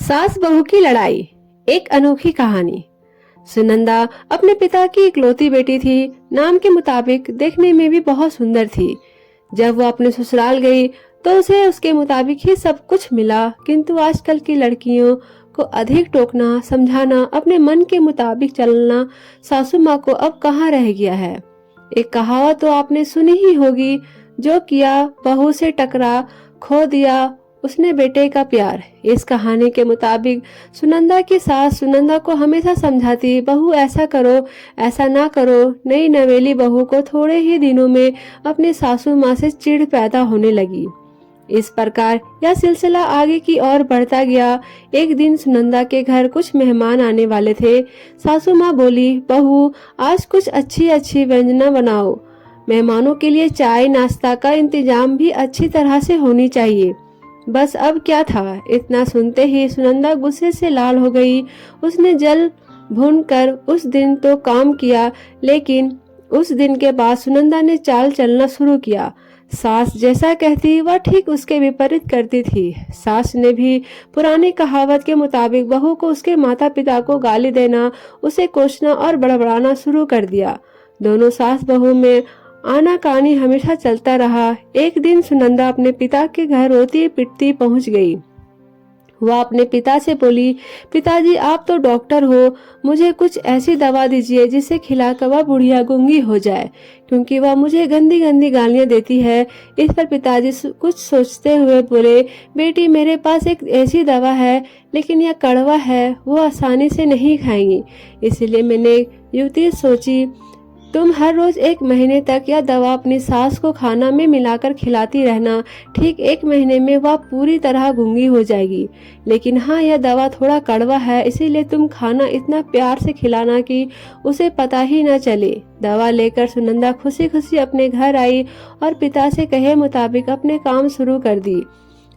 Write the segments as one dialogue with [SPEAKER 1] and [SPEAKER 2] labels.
[SPEAKER 1] सास बहू की लड़ाई, एक अनोखी कहानी। सुनंदा अपने पिता की इकलौती बेटी थी। नाम के मुताबिक देखने में भी बहुत सुंदर थी। जब वो अपने ससुराल गई तो उसे उसके मुताबिक ही सब कुछ मिला, किंतु आजकल की लड़कियों को अधिक टोकना, समझाना, अपने मन के मुताबिक चलना सासू माँ को अब कहाँ रह गया है। एक कहावत तो आपने सुनी ही होगी, जो किया बहू से टकरा, खो दिया उसने बेटे का प्यार। इस कहानी के मुताबिक सुनंदा की सास सुनंदा को हमेशा समझाती, बहू ऐसा करो, ऐसा ना करो। नई नवेली बहू को थोड़े ही दिनों में अपनी सासू माँ से चिढ़ पैदा होने लगी। इस प्रकार यह सिलसिला आगे की ओर बढ़ता गया। एक दिन सुनंदा के घर कुछ मेहमान आने वाले थे। सासू माँ बोली, बहू आज कुछ अच्छी अच्छी व्यंजना बनाओ। मेहमानों के लिए चाय नाश्ता का इंतजाम भी अच्छी तरह से होनी चाहिए। बस अब क्या था, इतना सुनते ही सुनंदा गुस्से से लाल हो गई। उसने जल भून कर उस दिन तो काम किया, लेकिन उस दिन के बाद सुनंदा ने चाल चलना शुरू किया। सास जैसा कहती वह ठीक उसके विपरीत करती थी। सास ने भी पुरानी कहावत के मुताबिक बहू को उसके माता पिता को गाली देना, उसे कोसना और बड़बड़ाना शुरू कर दिया। दोनों सास बहू में आनाकानी हमेशा चलता रहा। एक दिन सुनंदा अपने पिता के घर रोती पिटती पहुंच गई। वह अपने पिता से बोली, पिताजी आप तो डॉक्टर हो, मुझे कुछ ऐसी दवा दीजिए जिसे खिलाकर वह बुढ़िया गूंगी हो जाए, क्योंकि वह मुझे गंदी गंदी गालियां देती है। इस पर पिताजी कुछ सोचते हुए बोले, बेटी मेरे पास एक ऐसी दवा है, लेकिन यह कड़वा है, वो आसानी से नहीं खाएंगी। इसलिए मैंने युक्ति सोची, तुम हर रोज 1 महीने तक यह दवा अपनी सास को खाना में मिलाकर खिलाती रहना। ठीक 1 महीने में वह पूरी तरह गूंगी हो जाएगी। लेकिन हाँ, यह दवा थोड़ा कड़वा है, इसीलिए तुम खाना इतना प्यार से खिलाना कि उसे पता ही न चले। दवा लेकर सुनंदा खुशी खुशी अपने घर आई और पिता से कहे मुताबिक अपने काम शुरू कर दी।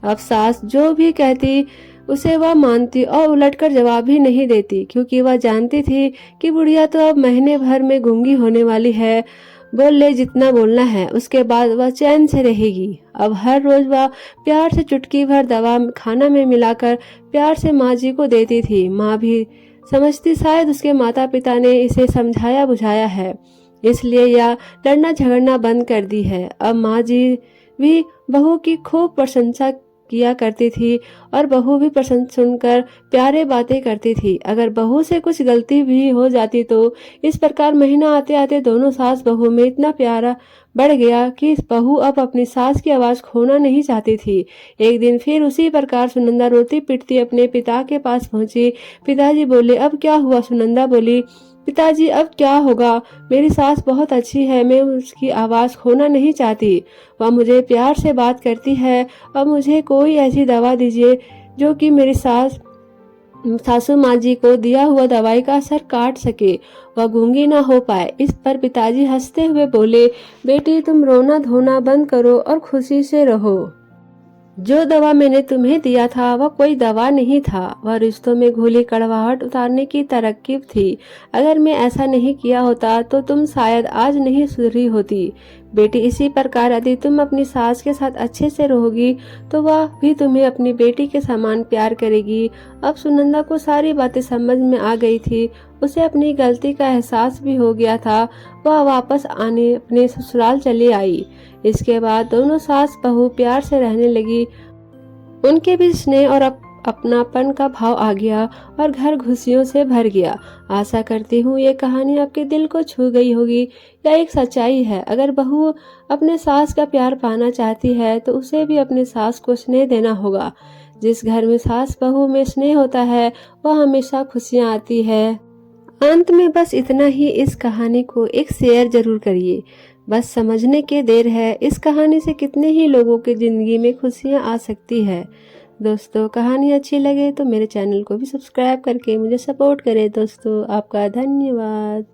[SPEAKER 1] अब सास जो भी कहती उसे वह मानती और उलटकर जवाब भी नहीं देती, क्योंकि वह जानती थी कि बुढ़िया तो अब महीने भर में गूंगी होने वाली है। बोल ले जितना बोलना है, उसके बाद वह चैन से रहेगी। अब हर रोज वह प्यार से चुटकी भर दवा खाना में मिलाकर प्यार से माँ जी को देती थी। माँ भी समझती शायद उसके माता पिता ने इसे समझाया बुझाया है, इसलिए यह लड़ना झगड़ना बंद कर दी है। अब माँ जी भी बहू की खूब प्रशंसा किया करती थी और बहू भी प्रशंसा सुनकर प्यारे बातें करती थी। अगर बहू से कुछ गलती भी हो जाती तो इस प्रकार महीना आते आते दोनों सास बहू में इतना प्यारा बढ़ गया कि बहू अब अपनी सास की आवाज खोना नहीं चाहती थी। एक दिन फिर उसी प्रकार सुनंदा रोती पिटती अपने पिता के पास पहुंची। पिताजी बोले, अब क्या हुआ? सुनंदा बोली, पिताजी अब क्या होगा, मेरी सास बहुत अच्छी है, मैं उसकी आवाज खोना नहीं चाहती, वह मुझे प्यार से बात करती है। अब मुझे कोई ऐसी दवा दीजिए जो कि मेरी सासू माँ जी को दिया हुआ दवाई का असर काट सके, वह गूंगी ना हो पाए। इस पर पिताजी हंसते हुए बोले, बेटी तुम रोना धोना बंद करो और खुशी से रहो। जो दवा मैंने तुम्हें दिया था वह कोई दवा नहीं था, वह रिश्तों में घुली कड़वाहट उतारने की तरकीब थी। अगर मैं ऐसा नहीं किया होता तो तुम शायद आज नहीं सुधरी होती। बेटी इसी प्रकार यदि तुम अपनी सास के साथ अच्छे से रहोगी तो वह भी तुम्हें अपनी बेटी के समान प्यार करेगी। अब सुनंदा को सारी बातें समझ में आ गई थी। उसे अपनी गलती का एहसास भी हो गया था। वह वापस आने अपने ससुराल चली आई। इसके बाद दोनों सास बहू प्यार से रहने लगी। उनके भी स्नेह और अपनापन का भाव आ गया और घर खुशियों से भर गया। आशा करती हूँ ये कहानी आपके दिल को छू गई होगी। यह एक सच्चाई है, अगर बहू अपने सास का प्यार पाना चाहती है तो उसे भी अपने सास को स्नेह देना होगा। जिस घर में सास बहू में स्नेह होता है वह हमेशा खुशियाँ आती है। अंत में बस इतना ही, इस कहानी को एक शेयर जरूर करिए, बस समझने के देर है। इस कहानी से कितने ही लोगों की जिंदगी में खुशियां आ सकती है। दोस्तों कहानी अच्छी लगे तो मेरे चैनल को भी सब्सक्राइब करके मुझे सपोर्ट करें। दोस्तों आपका धन्यवाद।